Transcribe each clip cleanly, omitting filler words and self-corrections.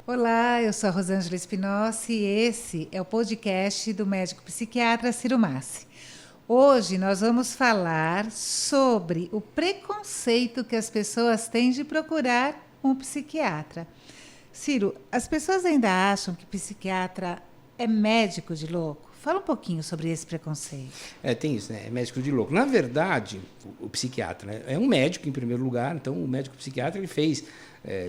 Olá, eu sou a Rosângela Espinossi e esse é o podcast do médico psiquiatra Ciro Massi. Hoje nós vamos falar sobre o preconceito que as pessoas têm de procurar um psiquiatra. Ciro, as pessoas ainda acham que psiquiatra é médico de louco? Fala um pouquinho sobre esse preconceito. Tem isso, né? É médico de louco. Na verdade, o psiquiatra, né, é um médico em primeiro lugar, então o médico psiquiatra ele fez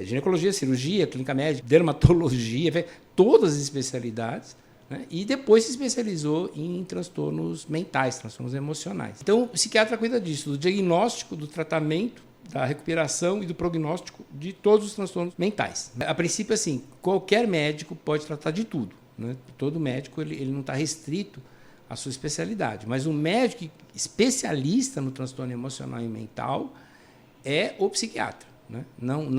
ginecologia, cirurgia, clínica médica, dermatologia, fez todas as especialidades, né, e depois se especializou em transtornos mentais, transtornos emocionais. Então o psiquiatra cuida disso, do diagnóstico, do tratamento, da recuperação e do prognóstico de todos os transtornos mentais. A princípio, assim, qualquer médico pode tratar de tudo. Né? Todo médico ele não está restrito à sua especialidade, mas um médico especialista no transtorno emocional e mental é o psiquiatra. Né? Não,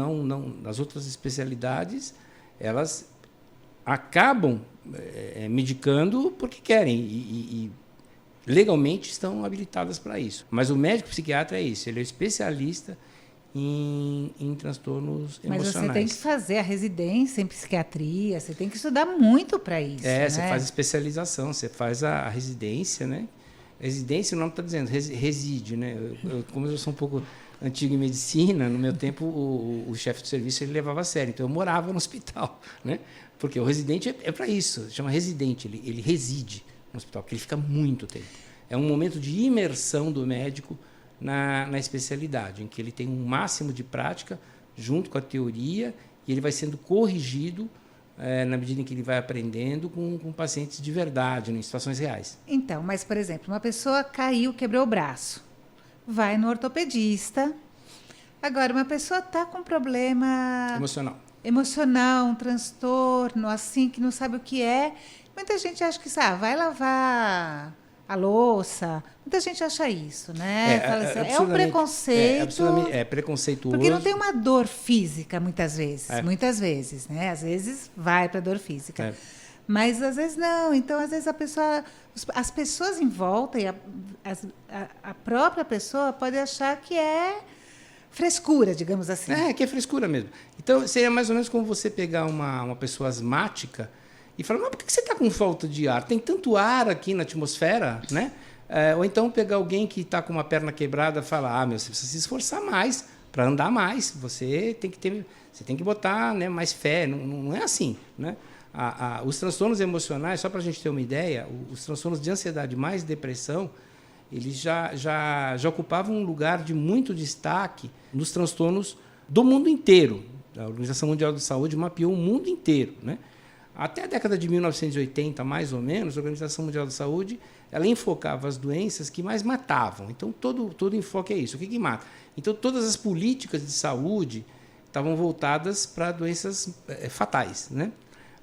as outras especialidades elas acabam medicando porque querem e legalmente estão habilitadas para isso. Mas o médico psiquiatra é isso, ele é especialista em transtornos emocionais. Mas você tem que fazer a residência em psiquiatria, você tem que estudar muito para isso. Você faz especialização, você faz a residência, né? Residência, o nome está dizendo, reside, né? Como eu sou um pouco antigo em medicina, no meu tempo o chefe de serviço ele levava a sério, então eu morava no hospital, né? Porque o residente é para isso, chama residente, ele reside no hospital, porque ele fica muito tempo. É um momento de imersão do médico na especialidade, em que ele tem um máximo de prática junto com a teoria e ele vai sendo corrigido na medida em que ele vai aprendendo com pacientes de verdade, em situações reais. Então, mas, por exemplo, uma pessoa caiu, quebrou o braço, vai no ortopedista. Agora, uma pessoa está com problema emocional, um transtorno, assim, que não sabe o que é. Muita gente acha que vai lavar a louça. Muita gente acha isso, né? Fala assim, é um preconceito. É preconceituoso. Porque não tem uma dor física, muitas vezes. Muitas vezes, né? Às vezes vai para dor física. Mas às vezes não. Então, às vezes as pessoas em volta e a própria pessoa pode achar que é frescura, digamos assim. Que é frescura mesmo. Então, seria mais ou menos como você pegar uma pessoa asmática e falar, mas por que você está com falta de ar? Tem tanto ar aqui na atmosfera, né? Ou então pegar alguém que está com uma perna quebrada e falar, você precisa se esforçar mais para andar mais, você tem que botar, né, mais fé, não é assim, né? Os transtornos emocionais, só para a gente ter uma ideia, os transtornos de ansiedade mais depressão, eles já ocupavam um lugar de muito destaque nos transtornos do mundo inteiro. A Organização Mundial da Saúde mapeou o mundo inteiro, né? Até a década de 1980, mais ou menos, a Organização Mundial da Saúde ela enfocava as doenças que mais matavam. Então, todo enfoque é isso. O que mata? Então, todas as políticas de saúde estavam voltadas para doenças fatais, né?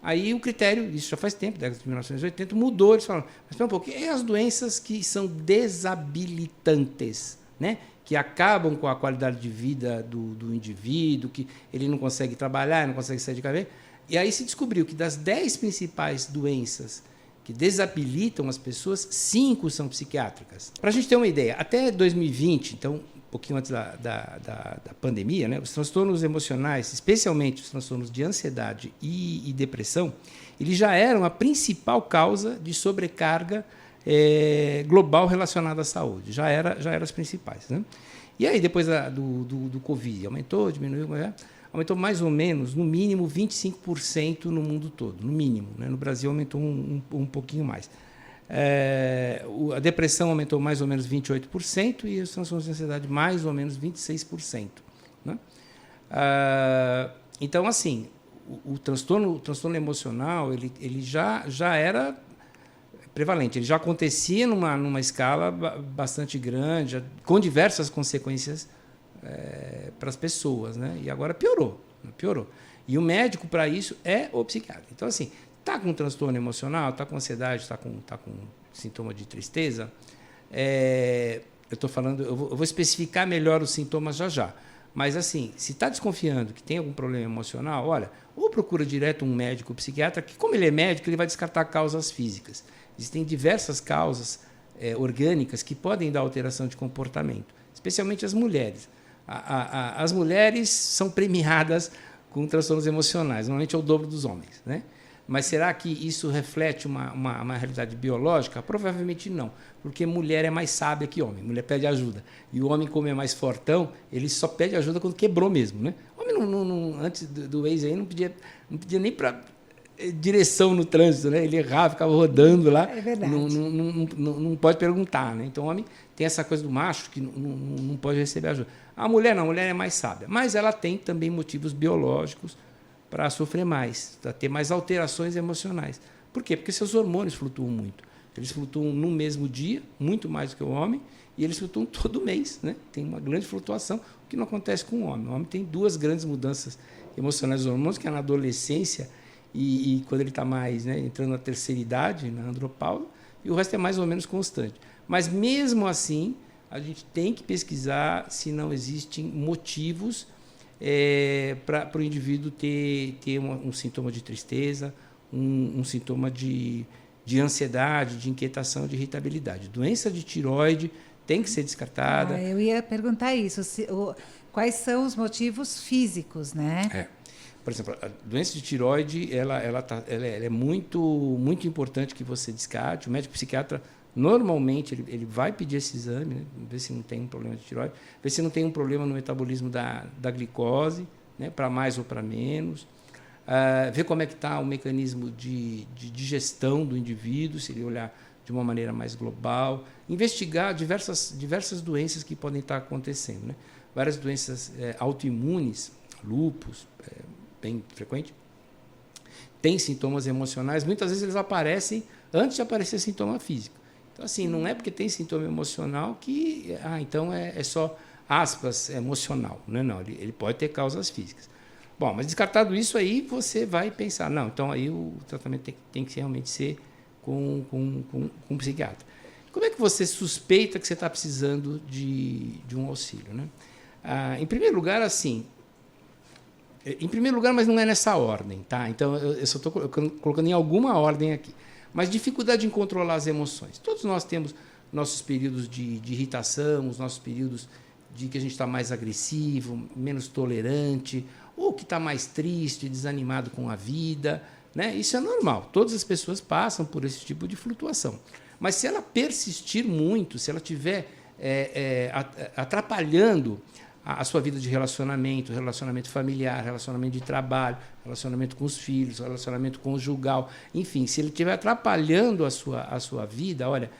Aí o critério, isso já faz tempo, década de 1980, mudou. Eles falaram, mas espera um pouco, e as doenças que são desabilitantes, né? Que acabam com a qualidade de vida do indivíduo, que ele não consegue trabalhar, não consegue sair de casa. E aí se descobriu que das 10 principais doenças que desabilitam as pessoas, 5 são psiquiátricas. Para a gente ter uma ideia, até 2020, então um pouquinho antes da pandemia, né, os transtornos emocionais, especialmente os transtornos de ansiedade e depressão, eles já eram a principal causa de sobrecarga global relacionada à saúde. Já eram as principais. Né? E aí, depois do Covid, aumentou, diminuiu... Aumentou mais ou menos, no mínimo, 25% no mundo todo, no mínimo. Né? No Brasil aumentou um pouquinho mais. A depressão aumentou mais ou menos 28% e os transtornos de ansiedade mais ou menos 26%. Né? Então, assim, o transtorno emocional ele já era prevalente, ele já acontecia numa escala bastante grande, com diversas consequências para as pessoas, né? E agora piorou. E o médico, para isso, é o psiquiatra. Então, assim, está com transtorno emocional, está com ansiedade, está com sintoma de tristeza, eu vou especificar melhor os sintomas já. Mas, assim, se está desconfiando que tem algum problema emocional, olha, ou procura direto um médico psiquiatra, que, como ele é médico, ele vai descartar causas físicas. Existem diversas causas orgânicas que podem dar alteração de comportamento, especialmente as mulheres. As mulheres são premiadas com transtornos emocionais. Normalmente é o dobro dos homens, né? Mas será que isso reflete uma realidade biológica? Provavelmente não, porque mulher é mais sábia que homem. Mulher pede ajuda. E o homem, como é mais fortão, ele só pede ajuda quando quebrou mesmo, né? O homem, antes do ex aí, não pedia nem para direção no trânsito, né? Ele errava, ficava rodando lá. É verdade. Não pode perguntar, né? Então, o homem tem essa coisa do macho que não pode receber ajuda. A mulher não, a mulher é mais sábia. Mas ela tem também motivos biológicos para sofrer mais, para ter mais alterações emocionais. Por quê? Porque seus hormônios flutuam muito. Eles flutuam no mesmo dia, muito mais do que o homem, e eles flutuam todo mês, né? Tem uma grande flutuação, o que não acontece com o homem. O homem tem duas grandes mudanças emocionais dos hormônios, que é na adolescência e quando ele está mais, né, entrando na terceira idade, na andropausa, e o resto é mais ou menos constante. Mas, mesmo assim, a gente tem que pesquisar se não existem motivos para o indivíduo ter um sintoma de tristeza, um sintoma de ansiedade, de inquietação, de irritabilidade. Doença de tireoide tem que ser descartada. Eu ia perguntar isso. Quais são os motivos físicos, né? Por exemplo, a doença de tireoide ela é muito importante que você descarte. O médico psiquiatra, normalmente, ele vai pedir esse exame, né? Ver se não tem um problema de tireoide, ver se não tem um problema no metabolismo da glicose, né? Para mais ou para menos. Ver como é que está o mecanismo de digestão do indivíduo, se ele olhar de uma maneira mais global. Investigar diversas doenças que podem estar acontecendo, né? Várias doenças autoimunes, lúpus, bem frequente, tem sintomas emocionais. Muitas vezes eles aparecem antes de aparecer sintoma físico. Então, assim, não é porque tem sintoma emocional que, então é só, aspas, emocional. Não, ele pode ter causas físicas. Bom, mas descartado isso aí, você vai pensar, não, então aí o tratamento tem que realmente ser com um psiquiatra. Como é que você suspeita que você está precisando de um auxílio, né? Em primeiro lugar, mas não é nessa ordem, tá? Então, eu só estou colocando em alguma ordem aqui. Mas dificuldade em controlar as emoções. Todos nós temos nossos períodos de irritação, os nossos períodos de que a gente está mais agressivo, menos tolerante, ou que está mais triste, desanimado com a vida, né? Isso é normal. Todas as pessoas passam por esse tipo de flutuação. Mas se ela persistir muito, se ela estiver atrapalhando a sua vida de relacionamento familiar, relacionamento de trabalho, relacionamento com os filhos, relacionamento conjugal, enfim, se ele estiver atrapalhando a sua vida, olha,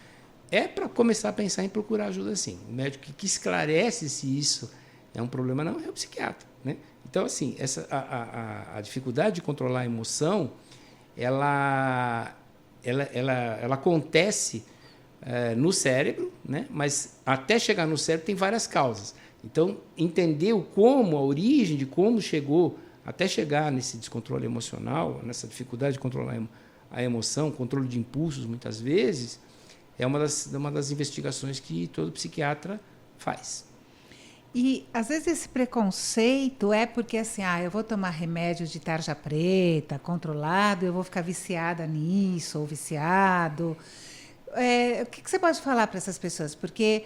é para começar a pensar em procurar ajuda, sim. O médico que esclarece se isso é um problema, não é o psiquiatra, né? Então, assim, a dificuldade de controlar a emoção, ela acontece no cérebro, né? Mas até chegar no cérebro tem várias causas. Então, entender a origem de como chegou até chegar nesse descontrole emocional, nessa dificuldade de controlar a emoção, controle de impulsos, muitas vezes, é uma das investigações que todo psiquiatra faz. E, às vezes, esse preconceito é porque, assim, eu vou tomar remédio de tarja preta, controlado, eu vou ficar viciada nisso, ou viciado. O que você pode falar para essas pessoas? Porque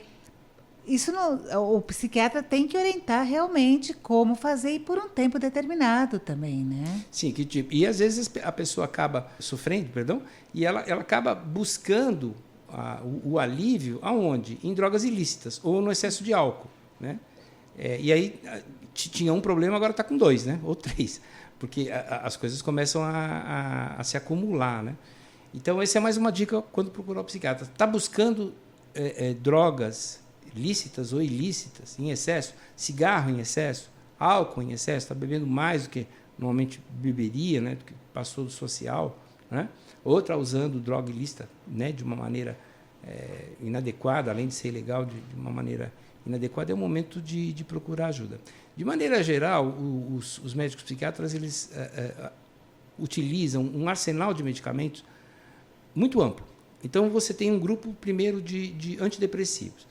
isso o psiquiatra tem que orientar realmente como fazer e por um tempo determinado também, né? Sim, que tipo. E às vezes a pessoa acaba sofrendo, e ela acaba buscando o alívio aonde? Em drogas ilícitas ou no excesso de álcool, né? E aí tinha um problema, agora está com 2, né? Ou 3, porque as coisas começam a se acumular, né? Então, essa é mais uma dica quando procurar o psiquiatra. Está buscando drogas lícitas ou ilícitas em excesso, cigarro em excesso, álcool em excesso, está bebendo mais do que normalmente beberia, né, do que passou do social, né? Ou está usando droga ilícita, né, de uma maneira inadequada, além de ser ilegal, de uma maneira inadequada, é o momento de procurar ajuda. De maneira geral, os médicos psiquiatras eles utilizam um arsenal de medicamentos muito amplo. Então, você tem um grupo, primeiro, de antidepressivos.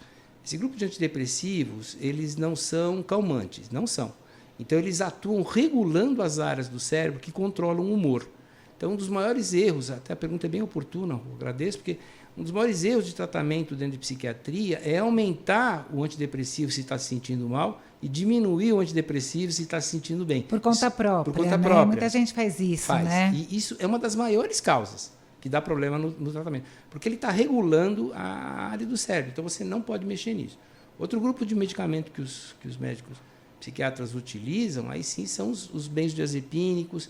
Esse grupo de antidepressivos, eles não são calmantes, não são. Então, eles atuam regulando as áreas do cérebro que controlam o humor. Então, um dos maiores erros, até a pergunta é bem oportuna, eu agradeço, porque Um dos maiores erros de tratamento dentro de psiquiatria é aumentar o antidepressivo se está se sentindo mal e diminuir o antidepressivo se está se sentindo bem. Por conta própria. Por conta né? própria. Muita gente faz isso, né? E isso é uma das maiores causas que dá problema no tratamento. Porque ele está regulando a área do cérebro. Então, você não pode mexer nisso. Outro grupo de medicamento que os médicos psiquiatras utilizam, aí sim, são os benzodiazepínicos,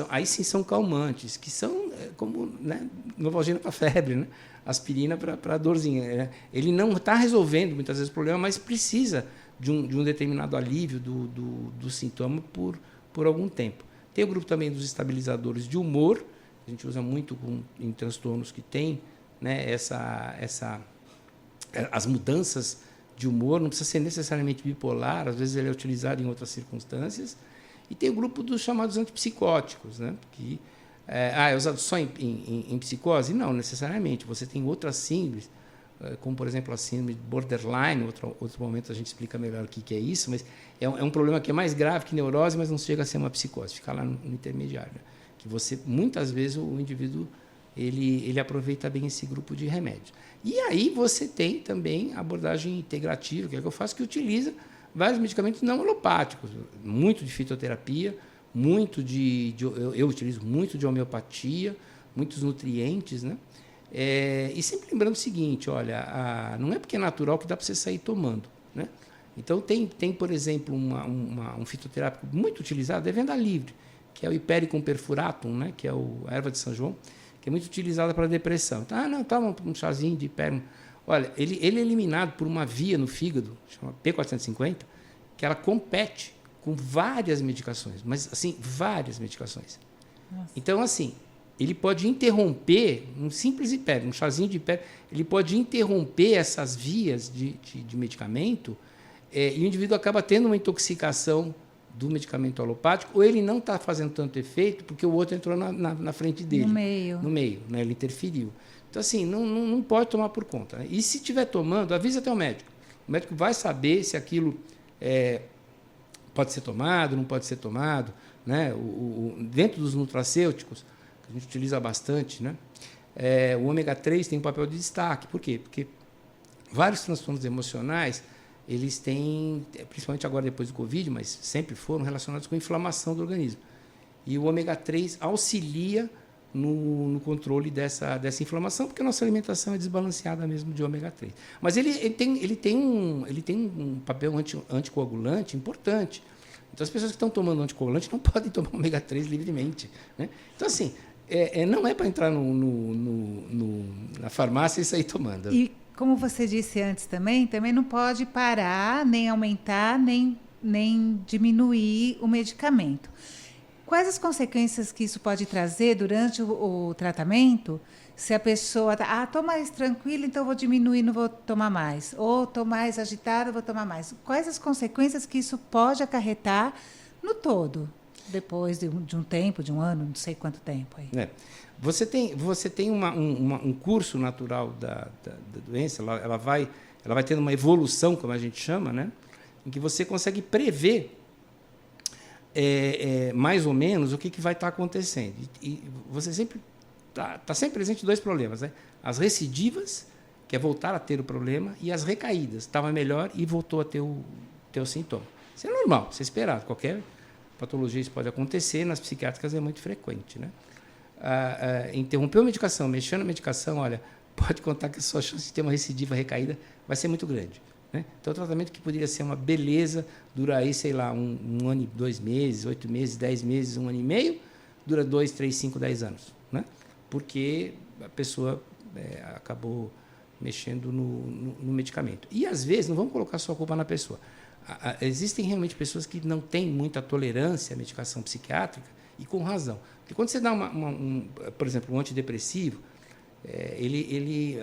aí sim são calmantes, que são como, né, Novalgina para febre, né? Aspirina para a dorzinha. Ele não está resolvendo muitas vezes o problema, mas precisa de um determinado alívio do sintoma por algum tempo. Tem o grupo também dos estabilizadores de humor, a gente usa muito em transtornos que tem, né, as mudanças de humor, não precisa ser necessariamente bipolar, às vezes ele é utilizado em outras circunstâncias. E tem o grupo dos chamados antipsicóticos, né, que é usado só em psicose? Não, necessariamente. Você tem outras síndromes, como, por exemplo, a síndrome borderline. Outro momento a gente explica melhor o que é isso, mas é um problema que é mais grave que neurose, mas não chega a ser uma psicose, fica lá no intermediário. Né? Que você, muitas vezes, o indivíduo ele aproveita bem esse grupo de remédios. E aí você tem também a abordagem integrativa, que é o que eu faço, que utiliza vários medicamentos não alopáticos, muito de fitoterapia, eu utilizo muito de homeopatia, muitos nutrientes, né? E sempre lembrando o seguinte, olha, não é porque é natural que dá para você sair tomando, né? Então, tem por exemplo, um fitoterápico muito utilizado, é venda livre, que é o Hipericum perfuratum, né? Que é a erva de São João, que é muito utilizada para depressão. Então, não, toma um chazinho de Hipericum. Olha, ele é eliminado por uma via no fígado, chama P450, que ela compete com várias medicações, mas, assim, várias medicações. Nossa. Então, assim, ele pode interromper, um simples Hipericum, um chazinho de Hipericum, ele pode interromper essas vias de medicamento e o indivíduo acaba tendo uma intoxicação do medicamento alopático, ou ele não está fazendo tanto efeito porque o outro entrou na frente dele. No meio, né? Ele interferiu. Então, assim, não pode tomar por conta. Né? E se estiver tomando, avisa até o médico. O médico vai saber se aquilo pode ser tomado, não pode ser tomado. Né? Dentro dos nutracêuticos, que a gente utiliza bastante, né? O ômega 3 tem um papel de destaque. Por quê? Porque vários transtornos emocionais, eles têm, principalmente agora depois do Covid, mas sempre foram relacionados com a inflamação do organismo. E o ômega 3 auxilia no controle dessa inflamação, porque a nossa alimentação é desbalanceada mesmo de ômega 3. Mas ele tem um papel anticoagulante importante. Então, as pessoas que estão tomando anticoagulante não podem tomar ômega 3 livremente. Né? Então, assim, não é para entrar na farmácia e sair tomando. E, como você disse antes também não pode parar, nem aumentar, nem diminuir o medicamento. Quais as consequências que isso pode trazer durante o tratamento? Se a pessoa estou mais tranquila, então vou diminuir, não vou tomar mais. Ou estou mais agitada, vou tomar mais. Quais as consequências que isso pode acarretar no todo, depois de um tempo, de um ano, não sei quanto tempo aí? Você tem um curso natural da doença, ela vai tendo uma evolução, como a gente chama, né? Em que você consegue prever mais ou menos o que vai estar acontecendo. E você sempre está sempre presente dois problemas, né? As recidivas, que é voltar a ter o problema, e as recaídas. Estava melhor e voltou a ter o sintoma. Isso é normal, isso é esperado. Qualquer patologia isso pode acontecer, nas psiquiátricas é muito frequente, né? Interrompeu a medicação, mexendo na medicação, olha, pode contar que a sua chance de ter uma recidiva recaída vai ser muito grande. Né? Então, o tratamento que poderia ser uma beleza, dura aí, sei lá, um ano e 2 meses, 8 meses, 10 meses, 1 ano e meio, dura 2, 3, 5, 10 anos. Né? Porque a pessoa acabou mexendo no medicamento. E, às vezes, não vamos colocar só a culpa na pessoa. Existem realmente pessoas que não têm muita tolerância à medicação psiquiátrica, e com razão. Porque quando você dá, por exemplo, um antidepressivo,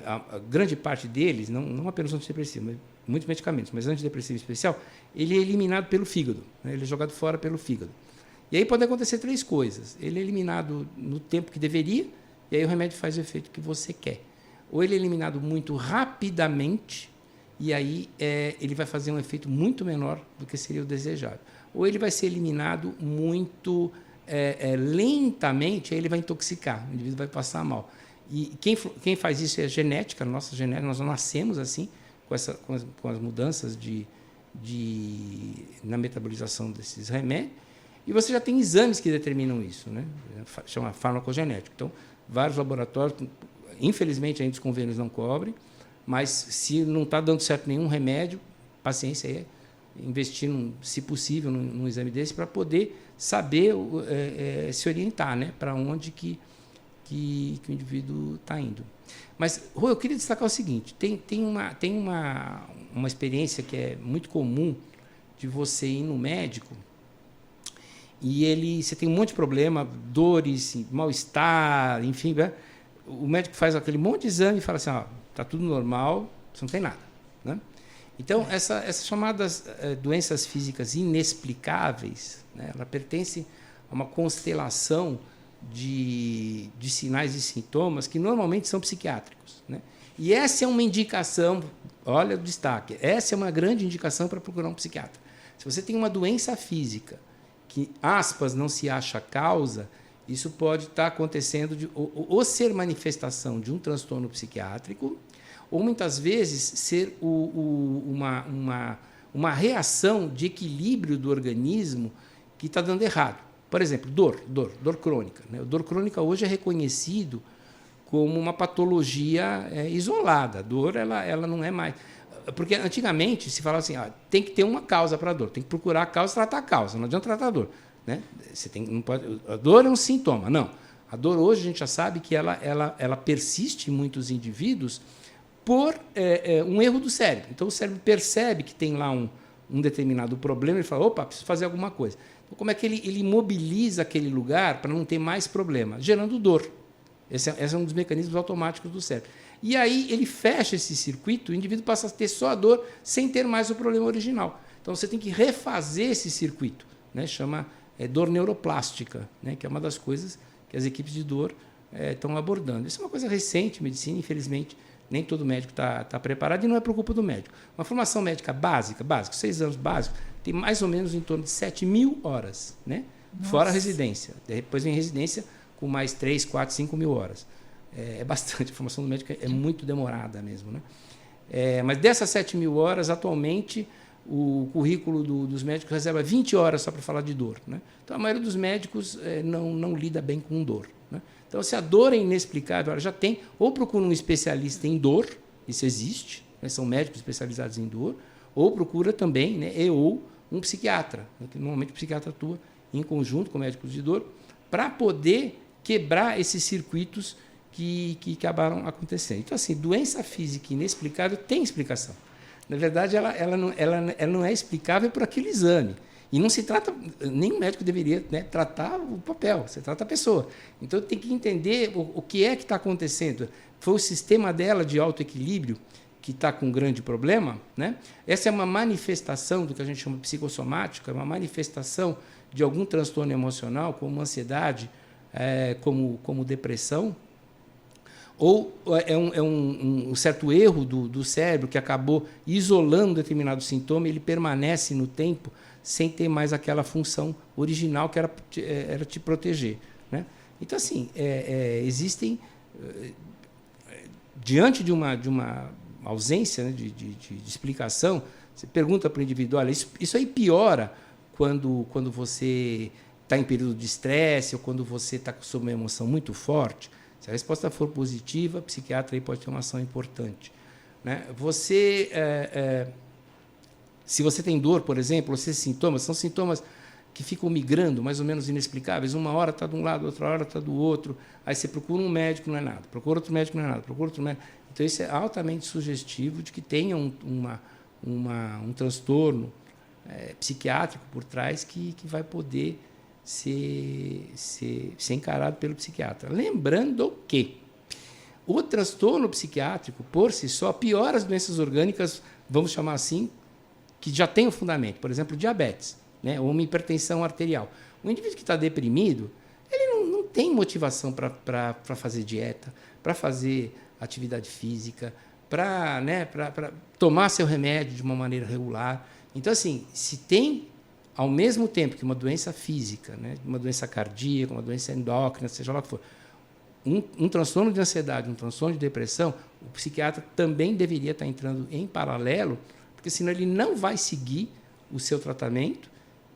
a grande parte deles, não apenas antidepressivo, mas muitos medicamentos, mas antidepressivo especial, ele é eliminado pelo fígado, né? Ele é jogado fora pelo fígado. E aí pode acontecer 3 coisas. Ele é eliminado no tempo que deveria, e aí o remédio faz o efeito que você quer. Ou ele é eliminado muito rapidamente, e aí ele vai fazer um efeito muito menor do que seria o desejado. Ou ele vai ser eliminado muito lentamente, aí ele vai intoxicar, o indivíduo vai passar mal. E quem faz isso é a genética, a nossa genética, nós não nascemos assim, com as mudanças na metabolização desses remédios, e você já tem exames que determinam isso, né? Chama farmacogenético. Então, vários laboratórios, infelizmente ainda os convênios não cobrem, mas se não está dando certo nenhum remédio, paciência é investir, se possível, num exame desse para poder saber se orientar, né? Para onde que o indivíduo está indo. Mas, Rô, eu queria destacar o seguinte, tem uma experiência que é muito comum de você ir no médico e você tem um monte de problema, dores, mal-estar, enfim, né? O médico faz aquele monte de exame e fala assim, está tudo normal, você não tem nada, né? Então, essas chamadas doenças físicas inexplicáveis, né, ela pertence a uma constelação de sinais e sintomas que normalmente são psiquiátricos, né? E essa é uma indicação, olha o destaque, essa é uma grande indicação para procurar um psiquiatra. Se você tem uma doença física que, aspas, não se acha causa, isso pode estar acontecendo ou ser manifestação de um transtorno psiquiátrico, ou muitas vezes ser uma reação de equilíbrio do organismo que está dando errado. Por exemplo, dor crônica, né? A dor crônica hoje é reconhecido como uma patologia isolada. A dor ela não é mais... Porque antigamente se falava assim, tem que ter uma causa para a dor, tem que procurar a causa e tratar a causa, não adianta tratar a dor, né? Não pode, a dor é um sintoma, não. A dor hoje a gente já sabe que ela persiste em muitos indivíduos por um erro do cérebro. Então o cérebro percebe que tem lá um determinado problema e fala, opa, preciso fazer alguma coisa. Então, como é que ele mobiliza aquele lugar para não ter mais problema? Gerando dor. Esse é um dos mecanismos automáticos do cérebro. E aí ele fecha esse circuito, o indivíduo passa a ter só a dor sem ter mais o problema original. Então você tem que refazer esse circuito, né? Chama dor neuroplástica, né? Que é uma das coisas que as equipes de dor estão abordando. Isso é uma coisa recente, medicina, infelizmente, nem todo médico está preparado e não é por culpa do médico. Uma formação médica básica, 6 anos básico, tem mais ou menos em torno de 7.000 horas, né? Fora a residência. Depois vem residência com mais 3, 4, 5 mil horas. É bastante, a formação do médico é muito demorada mesmo, né? Mas dessas 7.000 horas, atualmente, o currículo dos médicos reserva 20 horas só para falar de dor, né? Então, a maioria dos médicos não lida bem com dor, né? Então, se a dor é inexplicável, ela já tem, ou procura um especialista em dor, isso existe, né? São médicos especializados em dor, ou procura também, né, ou um psiquiatra, né? Que normalmente o psiquiatra atua em conjunto com médicos de dor, para poder quebrar esses circuitos que acabaram acontecendo. Então, assim, doença física inexplicável tem explicação. Na verdade, ela não é explicável por aquele exame. E não se trata, nenhum médico deveria, né, tratar o papel, você trata a pessoa. Então, tem que entender o que é que está acontecendo. Foi o sistema dela de autoequilíbrio que está com um grande problema, né? Essa é uma manifestação do que a gente chama de psicossomática, uma manifestação de algum transtorno emocional, como ansiedade, como depressão, ou um certo erro do cérebro que acabou isolando determinado sintoma, ele permanece no tempo sem ter mais aquela função original que era te proteger, né? Então, assim, existem, diante de uma ausência, né, de explicação, você pergunta para o indivíduo, olha, isso aí piora quando você está em período de estresse ou quando você está sob uma emoção muito forte. Se a resposta for positiva, o psiquiatra aí pode ter uma ação importante, né? Se você tem dor, por exemplo, esses sintomas são sintomas que ficam migrando, mais ou menos inexplicáveis. Uma hora está de um lado, outra hora está do outro. Aí você procura um médico, não é nada. Procura outro médico, não é nada. Procura outro médico. Então, isso é altamente sugestivo de que tenha um transtorno psiquiátrico por trás que vai poder ser encarado pelo psiquiatra. Lembrando que o transtorno psiquiátrico, por si só, piora as doenças orgânicas, vamos chamar assim, que já tem um fundamento. Por exemplo, diabetes, né? Ou uma hipertensão arterial. O indivíduo que está deprimido, ele não tem motivação para fazer dieta, para fazer atividade física, para tomar seu remédio de uma maneira regular. Então, assim, se tem, ao mesmo tempo que uma doença física, né, uma doença cardíaca, uma doença endócrina, seja lá o que for, um transtorno de ansiedade, um transtorno de depressão, o psiquiatra também deveria estar entrando em paralelo, porque senão ele não vai seguir o seu tratamento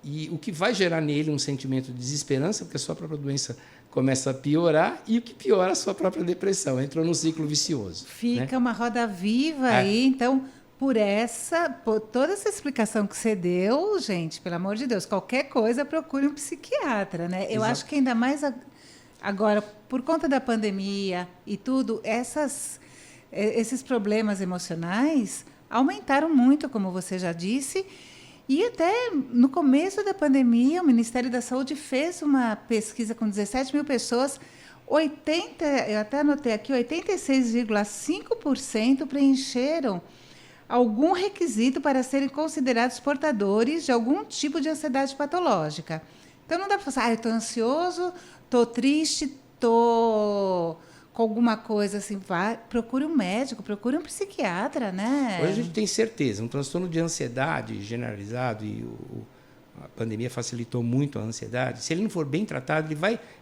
e o que vai gerar nele um sentimento de desesperança, porque a sua própria doença começa a piorar e o que piora a sua própria depressão. Entrou num ciclo vicioso. Fica uma roda viva aí, então... Por toda essa explicação que você deu, gente, pelo amor de Deus, qualquer coisa procure um psiquiatra, né? Eu acho que ainda mais agora, por conta da pandemia e tudo, esses problemas emocionais aumentaram muito, como você já disse, e até no começo da pandemia, o Ministério da Saúde fez uma pesquisa com 17 mil pessoas, eu até anotei aqui, 86,5% preencheram algum requisito para serem considerados portadores de algum tipo de ansiedade patológica. Então, não dá para falar, eu estou ansioso, estou triste, estou com alguma coisa assim. Procure um médico, procure um psiquiatra, né? Hoje a gente tem certeza, um transtorno de ansiedade generalizado, e a pandemia facilitou muito a ansiedade, se ele não for bem tratado,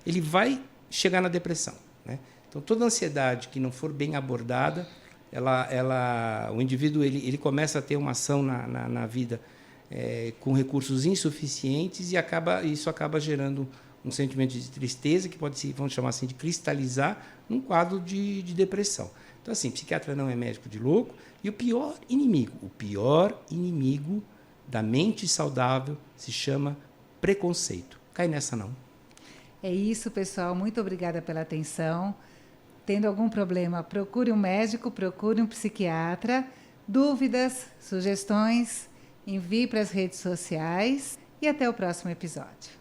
ele vai chegar na depressão, né? Então, toda ansiedade que não for bem abordada, o indivíduo ele começa a ter uma ação na vida com recursos insuficientes e isso acaba gerando um sentimento de tristeza que pode vamos chamar assim, de cristalizar num quadro de depressão. Então, assim, psiquiatra não é médico de louco. E o pior inimigo da mente saudável se chama preconceito. Cai nessa não. É isso, pessoal. Muito obrigada pela atenção. Tendo algum problema, procure um médico, procure um psiquiatra. Dúvidas, sugestões, envie para as redes sociais e até o próximo episódio.